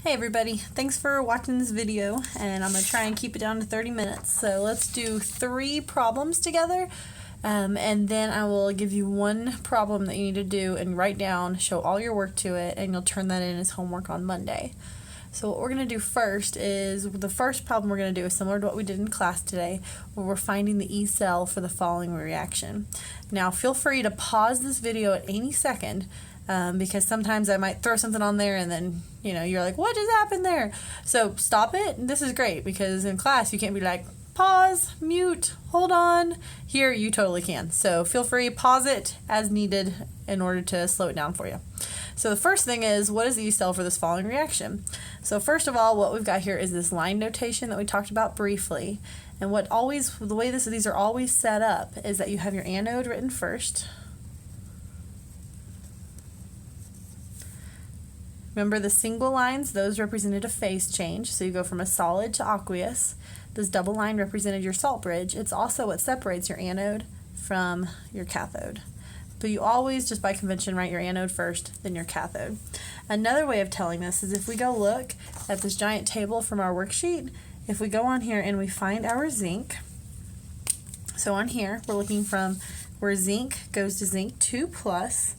Hey everybody, thanks for watching this video, and I'm going to try and keep it down to 30 minutes. So let's do 3 problems together, and then I will give you one problem that you need to do and write down, show all your work to it, and you'll turn that in as homework on Monday. So what we're going to do first is, the first problem we're going to do is similar to what we did in class today, where we're finding the Ecell for the following reaction. Now feel free to pause this video at any second, because sometimes I might throw something on there and then, you're like, what just happened there? So stop it. This is great because in class you can't be like, pause, mute, hold on. Here you totally can. So feel free, pause it as needed in order to slow it down for you. So the first thing is, what is the Ecell for this following reaction? So first of all, what we've got here is this line notation that we talked about briefly. And the way these are always set up is that you have your anode written first. Remember the single lines, those represented a phase change, so you go from a solid to aqueous. This double line represented your salt bridge. It's also what separates your anode from your cathode. But you always, just by convention, write your anode first, then your cathode. Another way of telling this is if we go look at this giant table from our worksheet, if we go on here and we find our zinc, so on here we're looking from where zinc goes to zinc 2+.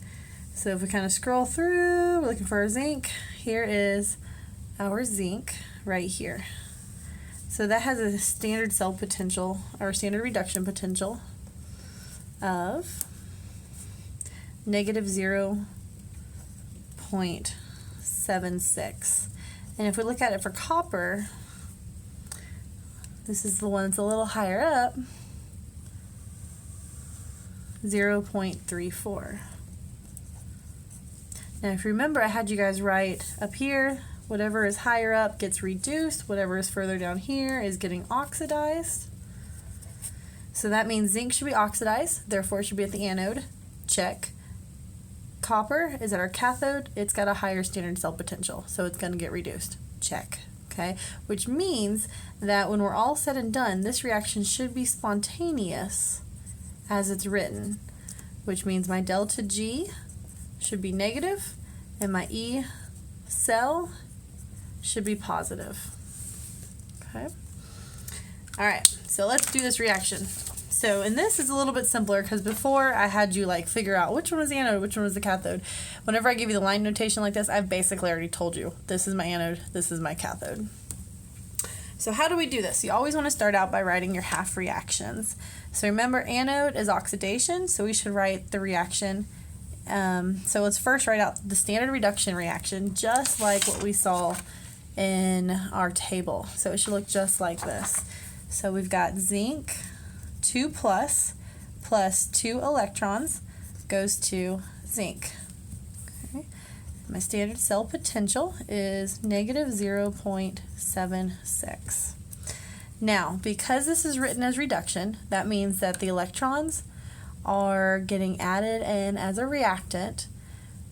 So if we kind of scroll through, we're looking for our zinc. Here is our zinc right here. So that has a standard cell potential, or standard reduction potential of -0.76. And if we look at it for copper, this is the one that's a little higher up, 0.34. Now if you remember, I had you guys write up here, whatever is higher up gets reduced, whatever is further down here is getting oxidized. So that means zinc should be oxidized, therefore it should be at the anode, check. Copper is at our cathode, it's got a higher standard cell potential, so it's going to get reduced, check. Okay, which means that when we're all said and done, this reaction should be spontaneous as it's written, which means my delta G should be negative and my Ecell should be positive. Okay. Alright, so let's do this reaction. So, and this is a little bit simpler because before I had you figure out which one was the anode, which one was the cathode. Whenever I give you the line notation like this, I've basically already told you this is my anode, this is my cathode. So how do we do this? You always want to start out by writing your half reactions. So remember, anode is oxidation, so we should write the reaction. So let's first write out the standard reduction reaction, just like what we saw in our table. So it should look just like this. So we've got zinc 2+ plus 2 electrons goes to zinc. Okay. My standard cell potential is -0.76. Now, because this is written as reduction, that means that the electrons are getting added in as a reactant.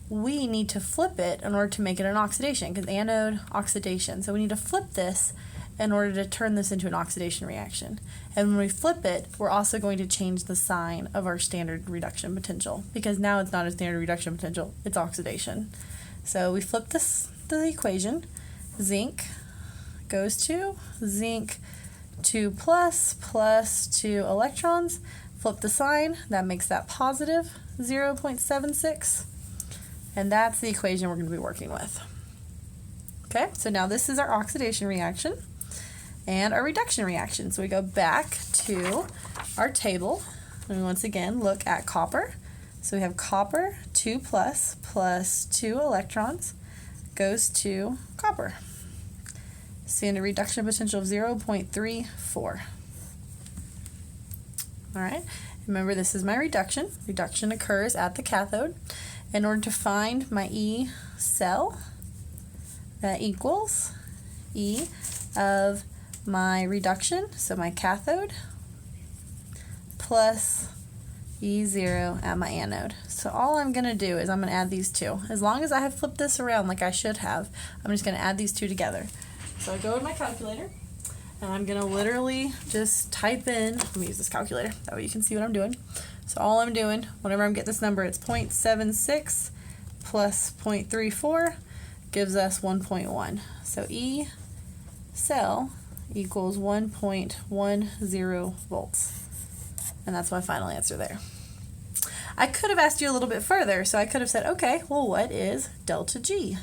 We need to flip it in order to make it an oxidation, because anode, oxidation. So we need to flip this in order to turn this into an oxidation reaction. And when we flip it, we're also going to change the sign of our standard reduction potential, because now it's not a standard reduction potential, it's oxidation. So we flip the equation. Zinc goes to zinc 2+ plus 2 electrons. Flip the sign, that makes that positive 0.76, and that's the equation we're going to be working with. Okay, so now this is our oxidation reaction and our reduction reaction. So we go back to our table and once again look at copper. So we have copper 2+ plus 2 electrons goes to copper. Standard reduction potential of 0.34. Alright, remember this is my reduction. Reduction occurs at the cathode. In order to find my Ecell, that equals E of my reduction, so my cathode, plus E0 at my anode. So all I'm going to do is I'm going to add these two. As long as I have flipped this around like I should have, I'm just going to add these two together. So I go with my calculator. And I'm going to literally just type in, let me use this calculator, that way you can see what I'm doing. So all I'm doing, whenever I'm getting this number, it's 0.76 plus 0.34 gives us 1.1. So Ecell equals 1.10 volts. And that's my final answer there. I could have asked you a little bit further, so I could have said, okay, well, what is delta G?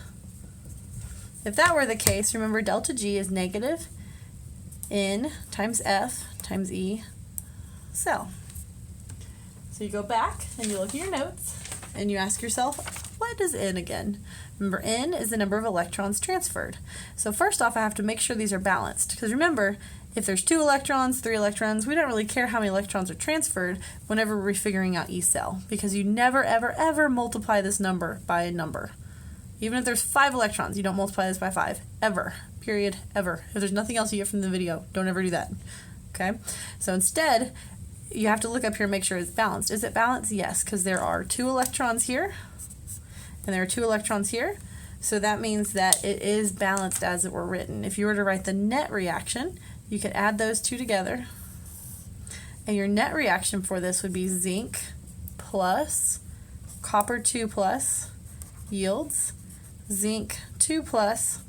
If that were the case, remember delta G is negative N times F times E cell. So you go back and you look at your notes and you ask yourself, what is N again? Remember, N is the number of electrons transferred. So first off, I have to make sure these are balanced, because remember, if there's 2 electrons, 3 electrons, we don't really care how many electrons are transferred whenever we're figuring out Ecell, because you never, ever, ever multiply this number by a number. Even if there's 5 electrons, you don't multiply this by 5. Ever. Period. Ever. If there's nothing else you get from the video, don't ever do that. Okay? So instead, you have to look up here and make sure it's balanced. Is it balanced? Yes, because there are 2 electrons here, and there are 2 electrons here. So that means that it is balanced as it were written. If you were to write the net reaction, you could add those 2 together. And your net reaction for this would be zinc plus copper 2 plus yields zinc 2 plus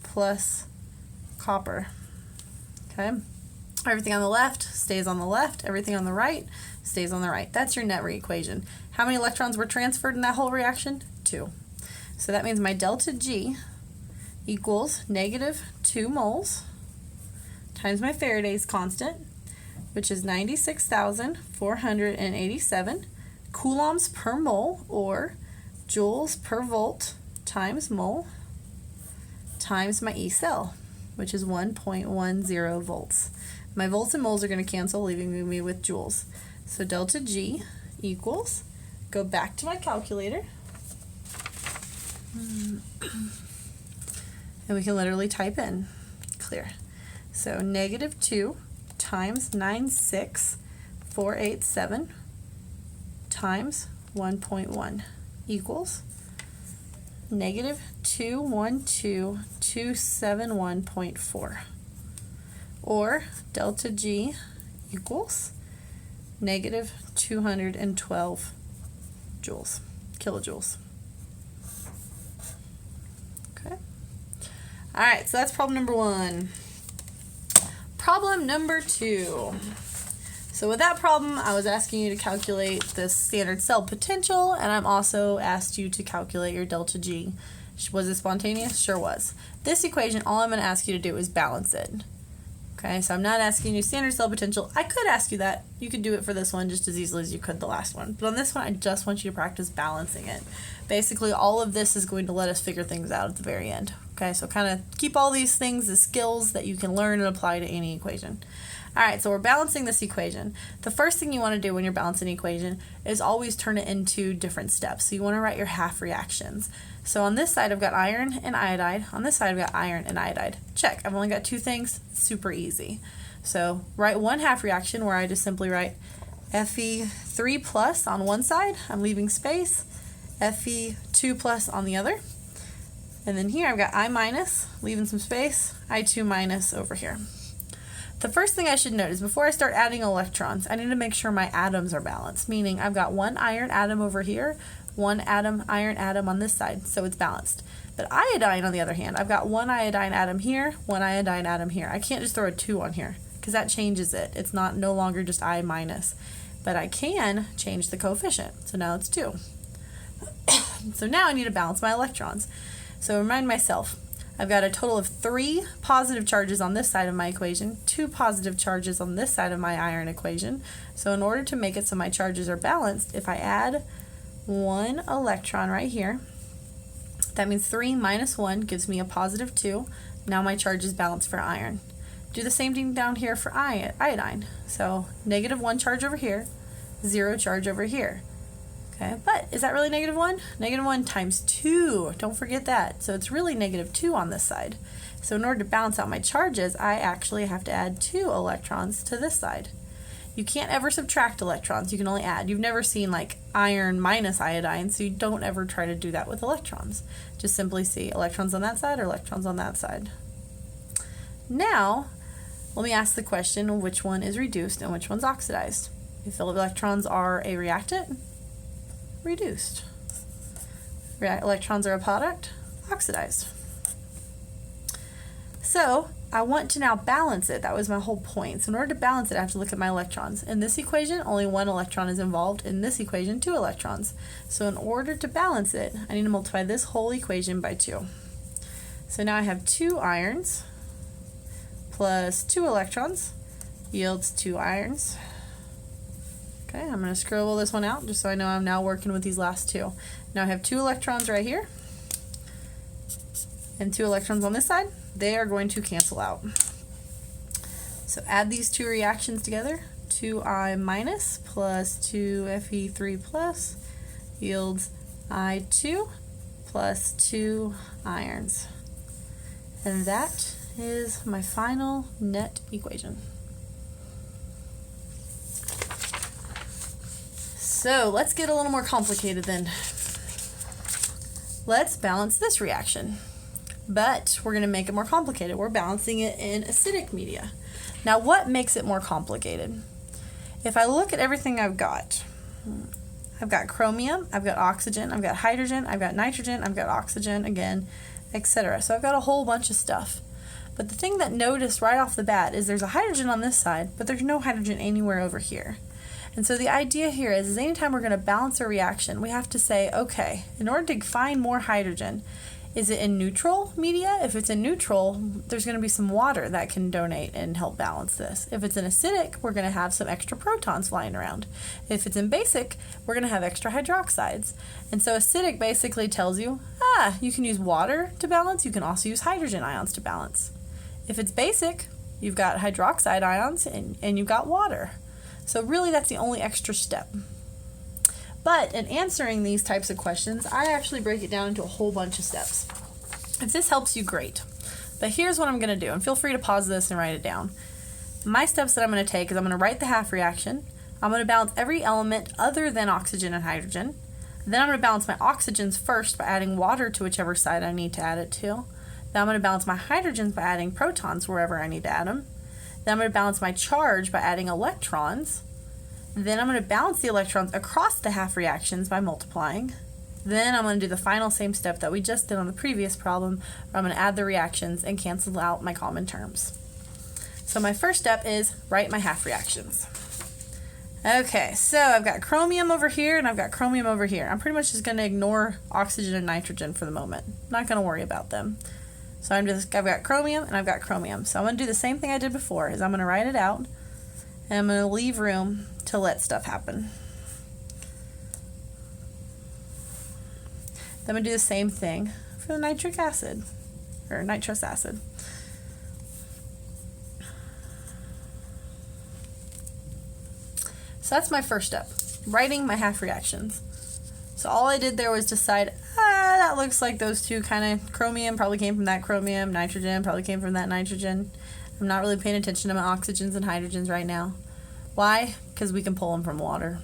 copper. Okay? Everything on the left stays on the left. Everything on the right stays on the right. That's your net equation. How many electrons were transferred in that whole reaction? 2. So that means my delta G equals negative 2 moles times my Faraday's constant, which is 96,487 coulombs per mole, or joules per volt times mole, times my Ecell, which is 1.10 volts. My volts and moles are going to cancel, leaving me with joules. So delta G equals, go back to my calculator, and we can literally type in, clear. So negative 2 times 96,487 times 1.1 equals negative 212,271.4, or delta G equals negative 212 joules, kilojoules. Okay. All right, so that's problem number 1. Problem number 2. So with that problem, I was asking you to calculate the standard cell potential, and I'm also asked you to calculate your delta G. Was it spontaneous? Sure was. This equation, all I'm going to ask you to do is balance it. Okay, so I'm not asking you standard cell potential. I could ask you that. You could do it for this one just as easily as you could the last one. But on this one, I just want you to practice balancing it. Basically, all of this is going to let us figure things out at the very end. Okay, so kind of keep all these things as skills that you can learn and apply to any equation. All right, so we're balancing this equation. The first thing you want to do when you're balancing an equation is always turn it into different steps. So you want to write your half reactions. So on this side, I've got iron and iodide. On this side, I've got iron and iodide. Check. I've only got 2 things. Super easy. So write one half reaction where I just simply write Fe3 plus on one side. I'm leaving space. Fe2 plus on the other. And then here I've got I minus, leaving some space, I2 minus over here. The first thing I should note is before I start adding electrons, I need to make sure my atoms are balanced, meaning I've got 1 iron atom over here, 1 iron atom on this side, so it's balanced. But iodine, on the other hand, I've got 1 iodine atom here, 1 iodine atom here. I can't just throw a 2 on here, because that changes it. It's no longer just I minus. But I can change the coefficient, so now it's 2. So now I need to balance my electrons. So remind myself, I've got a total of 3 positive charges on this side of my equation, 2 positive charges on this side of my iron equation. So in order to make it so my charges are balanced, if I add 1 electron right here, that means 3 minus 1 gives me a positive 2. Now my charge is balanced for iron. Do the same thing down here for iodine. So negative 1 charge over here, 0 charge over here. Okay, but is that really negative 1? Negative 1 times 2. Don't forget that. So it's really negative 2 on this side. So in order to balance out my charges, I actually have to add 2 electrons to this side. You can't ever subtract electrons. You can only add. You've never seen like iron minus iodine, so you don't ever try to do that with electrons. Just simply see electrons on that side or electrons on that side. Now, let me ask the question, which one is reduced and which one's oxidized? If the electrons are a reactant, reduced. Electrons are a product, oxidized. So I want to now balance it. That was my whole point. So in order to balance it, I have to look at my electrons. In this equation, only one electron is involved. In this equation, 2 electrons. So in order to balance it, I need to multiply this whole equation by 2. So now I have 2 irons plus 2 electrons yields 2 irons. Okay, I'm going to scribble this one out just so I know I'm now working with these last 2. Now I have 2 electrons right here and 2 electrons on this side. They are going to cancel out. So add these 2 reactions together. 2I minus plus 2Fe3 plus yields I2 plus 2 irons. And that is my final net equation. So let's get a little more complicated then. Let's balance this reaction. But we're going to make it more complicated. We're balancing it in acidic media. Now what makes it more complicated? If I look at everything I've got chromium, I've got oxygen, I've got hydrogen, I've got nitrogen, I've got oxygen again, etc. So I've got a whole bunch of stuff. But the thing that noticed right off the bat is there's a hydrogen on this side, but there's no hydrogen anywhere over here. And so the idea here is anytime we're going to balance a reaction, we have to say, okay, in order to find more hydrogen, is it in neutral media? If it's in neutral, there's going to be some water that can donate and help balance this. If it's in acidic, we're going to have some extra protons flying around. If it's in basic, we're going to have extra hydroxides. And so acidic basically tells you, you can use water to balance. You can also use hydrogen ions to balance. If it's basic, you've got hydroxide ions and you've got water. So really that's the only extra step. But in answering these types of questions, I actually break it down into a whole bunch of steps. If this helps you, great. But here's what I'm going to do, and feel free to pause this and write it down. My steps that I'm going to take is I'm going to write the half reaction. I'm going to balance every element other than oxygen and hydrogen. Then I'm going to balance my oxygens first by adding water to whichever side I need to add it to. Then I'm going to balance my hydrogens by adding protons wherever I need to add them. Then I'm going to balance my charge by adding electrons. Then I'm going to balance the electrons across the half reactions by multiplying. Then I'm going to do the final same step that we just did on the previous problem, where I'm going to add the reactions and cancel out my common terms. So my first step is write my half reactions. Okay, so I've got chromium over here and I've got chromium over here. I'm pretty much just going to ignore oxygen and nitrogen for the moment. Not going to worry about them. So I've got chromium and I've got chromium. So I'm going to do the same thing I did before, is I'm going to write it out and I'm going to leave room to let stuff happen. Then I'm going to do the same thing for the nitric acid, or nitrous acid. So that's my first step, writing my half reactions. So all I did there was decide, that looks like those two kind of, chromium probably came from that chromium, nitrogen probably came from that nitrogen. I'm not really paying attention to my oxygens and hydrogens right now. Why? Because we can pull them from water.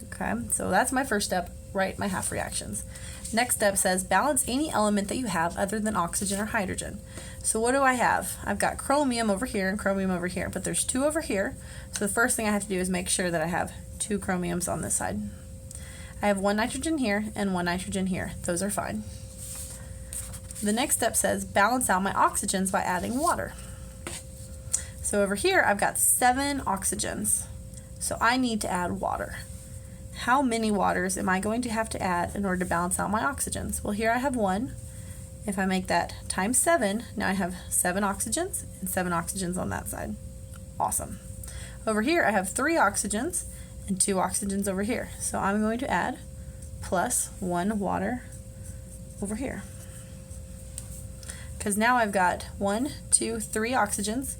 Okay, so that's my first step, write my half reactions. Next step says balance any element that you have other than oxygen or hydrogen. So what do I have? I've got chromium over here and chromium over here, but there's 2 over here. So the first thing I have to do is make sure that I have 2 chromiums on this side. I have 1 nitrogen here and 1 nitrogen here. Those are fine. The next step says balance out my oxygens by adding water. So over here I've got 7 oxygens. So I need to add water. How many waters am I going to have to add in order to balance out my oxygens? Well, here I have 1. If I make that times 7, now I have 7 oxygens and 7 oxygens on that side. Awesome. Over here I have 3 oxygens and 2 oxygens over here. So I'm going to add plus 1 water over here. Because now I've got 1, 2, 3 oxygens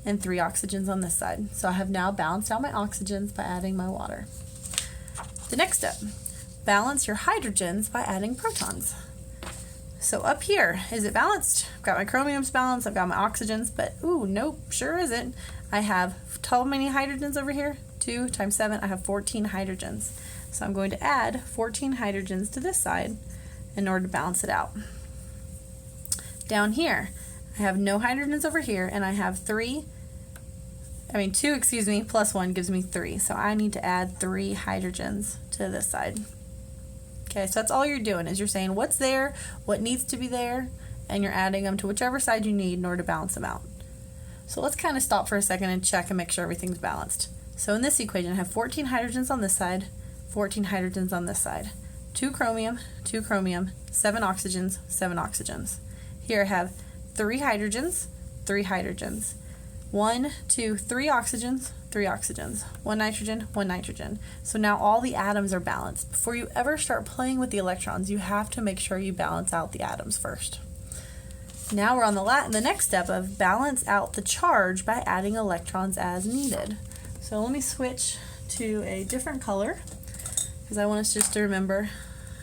and 3 oxygens on this side. So I have now balanced out my oxygens by adding my water. The next step, balance your hydrogens by adding protons. So up here, is it balanced? I've got my chromiums balanced, I've got my oxygens, but nope, sure isn't. I have how many hydrogens over here? 2 times 7, I have 14 hydrogens. So I'm going to add 14 hydrogens to this side in order to balance it out. Down here, I have no hydrogens over here, and I have 2, plus 1 gives me 3. So I need to add 3 hydrogens to this side. Okay, so that's all you're doing, is you're saying what's there, what needs to be there, and you're adding them to whichever side you need in order to balance them out. So let's kind of stop for a second and check and make sure everything's balanced. So in this equation, I have 14 hydrogens on this side, 14 hydrogens on this side. 2 chromium, 7 oxygens, 7 oxygens. Here I have 3 hydrogens, 3 hydrogens. 1, 2, 3 oxygens, 3 oxygens. 1 nitrogen, 1 nitrogen. So now all the atoms are balanced. Before you ever start playing with the electrons, you have to make sure you balance out the atoms first. Now we're on the next step of balance out the charge by adding electrons as needed. So let me switch to a different color because I want us just to remember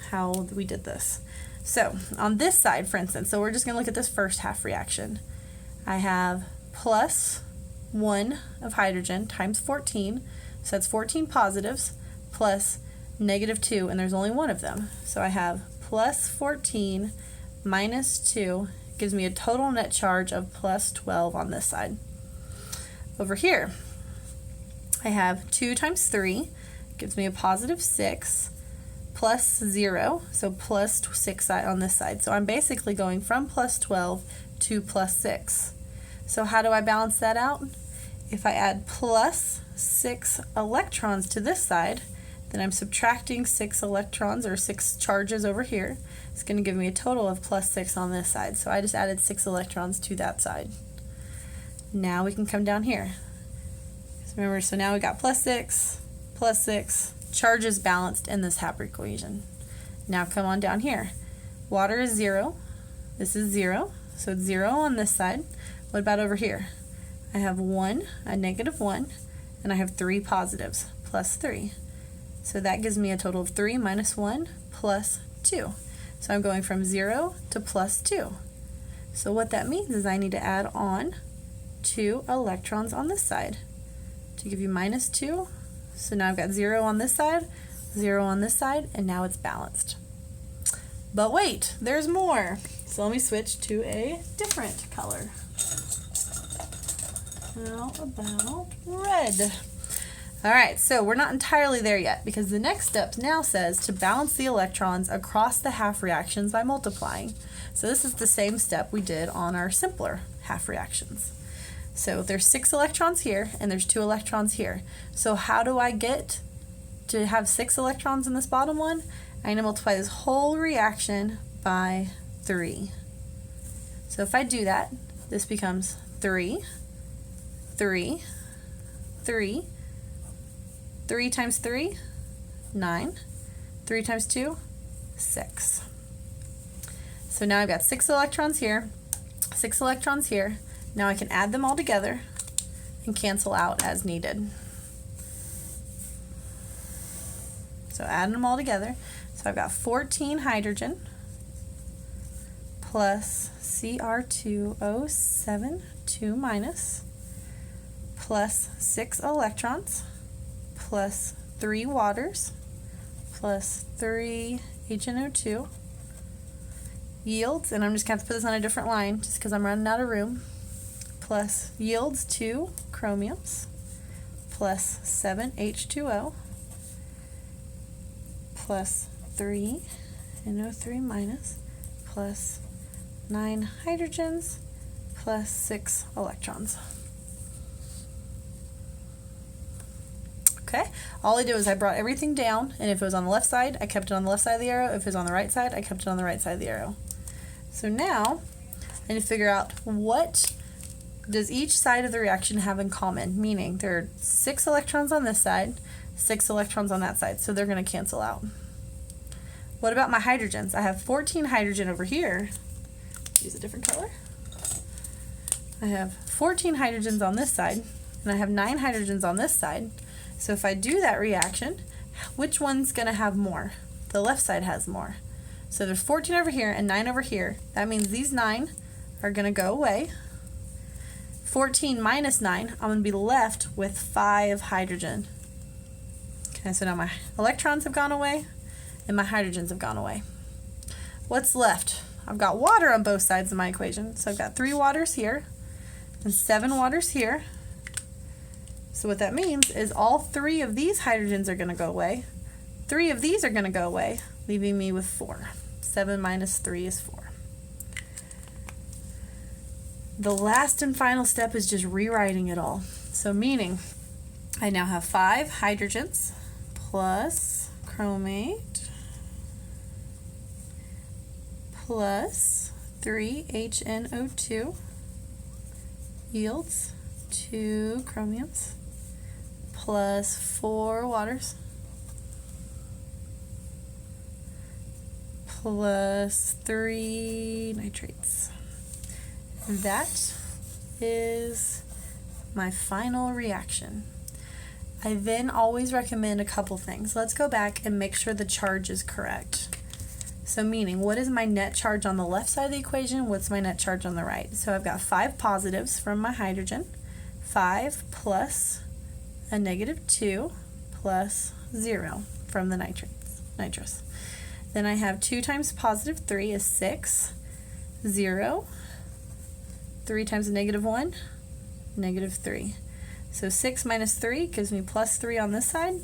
how we did this. So on this side, for instance, so we're just going to look at this first half reaction. I have plus 1 of hydrogen times 14, so that's 14 positives, plus negative 2, and there's only one of them. So I have plus 14 minus 2 gives me a total net charge of plus 12 on this side. Over here, I have 2 times 3 gives me a positive 6 plus 0, so plus 6 on this side. So I'm basically going from plus 12 to plus 6. So how do I balance that out? If I add plus 6 electrons to this side, then I'm subtracting 6 electrons or 6 charges over here. It's going to give me a total of plus 6 on this side. So I just added 6 electrons to that side. Now we can come down here. So remember, so now we got plus 6, charges balanced in this half equation. Now come on down here. Water is 0. This is 0. So it's 0 on this side. What about over here? I have 1, a negative 1, and I have 3 positives, plus 3. So that gives me a total of 3 minus 1 plus 2. So I'm going from 0 to plus 2. So what that means is I need to add on 2 electrons on this side to give you minus 2. So now I've got 0 on this side, 0 on this side, and now it's balanced. But wait, there's more. So let me switch to a different color. How about red? Alright, so we're not entirely there yet because the next step now says to balance the electrons across the half reactions by multiplying. So this is the same step we did on our simpler half reactions. So there's 6 electrons here and there's 2 electrons here. So how do I get to have 6 electrons in this bottom one? I need to multiply this whole reaction by 3. So if I do that, this becomes 3, 3, 3, 3 times 3, 9, 3 times 2, 6. So now I've got 6 electrons here, 6 electrons here. Now I can add them all together and cancel out as needed. So adding them all together. So I've got 14 hydrogen plus Cr2O7, 2 minus, plus 6 electrons, plus 3 waters, plus 3 HNO2, yields, and I'm just going to have to put this on a different line just because I'm running out of room, plus yields 2 chromiums, plus 7 H2O, plus 3 NO3 minus, plus 9 hydrogens, plus 6 electrons. Okay, all I did was I brought everything down, and if it was on the left side, I kept it on the left side of the arrow. If it was on the right side, I kept it on the right side of the arrow. So now I need to figure out what does each side of the reaction have in common, meaning there are 6 electrons on this side, 6 electrons on that side, so they're going to cancel out. What about my hydrogens? I have 14 hydrogen over here. Use a different color. I have 14 hydrogens on this side, and I have 9 hydrogens on this side. So if I do that reaction, which one's going to have more? The left side has more. So there's 14 over here and 9 over here. That means these 9 are going to go away. 14 minus 9, I'm going to be left with 5 hydrogen. Okay, so now my electrons have gone away and my hydrogens have gone away. What's left? I've got water on both sides of my equation. So I've got 3 waters here and 7 waters here. So what that means is all 3 of these hydrogens are going to go away. 3 of these are going to go away, leaving me with 4. 7 minus 3 is 4. the last and final step is just rewriting it all. So meaning, I now have 5 hydrogens plus chromate plus 3 HNO2 yields 2 chromiums plus 4 waters plus 3 nitrates. And that is my final reaction. I then always recommend a couple things. Let's go back and make sure the charge is correct. So meaning, what is my net charge on the left side of the equation? What's my net charge on the right? So I've got 5 positives from my hydrogen, 5 plus a -2 plus 0 from the nitrous. Then I have 2 times +3 is 6, 0, 3 times a -1, -3. So 6 minus 3 gives me +3 on this side.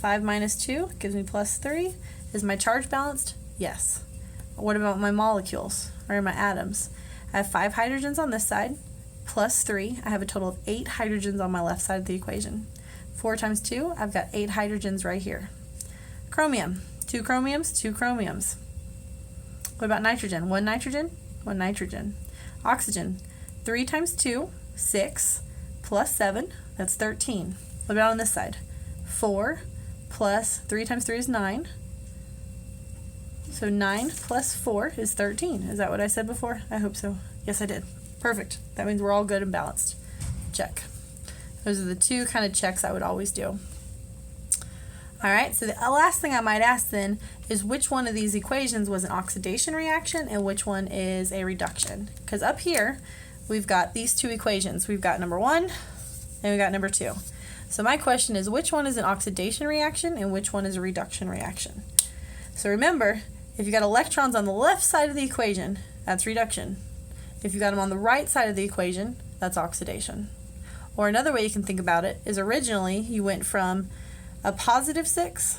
5 minus 2 gives me +3. Is my charge balanced? Yes. What about my molecules, or my atoms? I have 5 hydrogens on this side, plus 3. I have a total of 8 hydrogens on my left side of the equation. 4 times 2, I've got 8 hydrogens right here. Chromium, 2 chromiums, 2 chromiums. What about nitrogen? 1 nitrogen, 1 nitrogen. Oxygen, 3 times 2, 6, plus 7, that's 13. What about on this side? 4 plus 3 times 3 is 9. So 9 plus 4 is 13. Is that what I said before? I hope so. Yes, I did. Perfect. That means we're all good and balanced. Check. Those are the 2 kind of checks I would always do. All right, so the last thing I might ask then is which one of these equations was an oxidation reaction and which one is a reduction? Because up here, we've got these 2 equations. We've got number 1 and we've got number 2. So my question is, which one is an oxidation reaction and which one is a reduction reaction? So remember, if you got electrons on the left side of the equation, that's reduction. If you got them on the right side of the equation, that's oxidation. Or another way you can think about it is originally you went from a +6,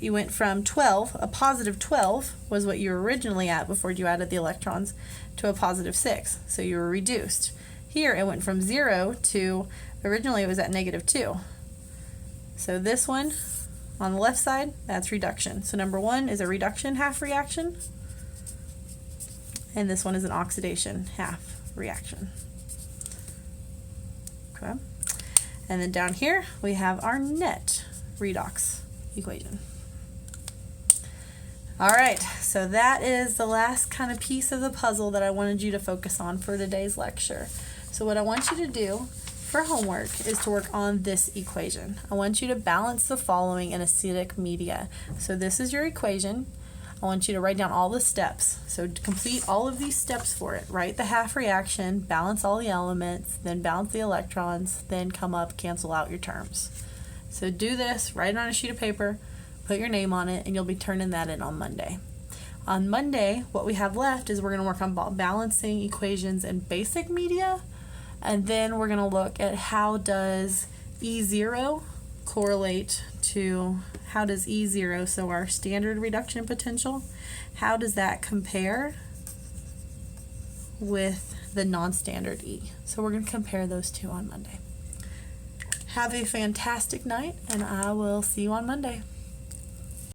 you went from 12, a +12 was what you were originally at before you added the electrons, to a +6, so you were reduced. Here it went from 0 to, originally it was at -2. So this one, on the left side, that's reduction. So number 1 is a reduction half reaction, and this one is an oxidation half reaction. Okay. And then down here, we have our net redox equation. All right, so that is the last kind of piece of the puzzle that I wanted you to focus on for today's lecture. So what I want you to do for homework is to work on this equation. I want you to balance the following in acidic media. So this is your equation. I want you to write down all the steps. So complete all of these steps for it. Write the half reaction, balance all the elements, then balance the electrons, then come up, cancel out your terms. So do this, write it on a sheet of paper, put your name on it, and you'll be turning that in on Monday. On Monday, what we have left is we're going to work on balancing equations in basic media, and then we're going to look at how does E0 correlate to, how does E0, so our standard reduction potential, how does that compare with the non-standard E? So we're going to compare those 2 on Monday. Have a fantastic night, and I will see you on Monday.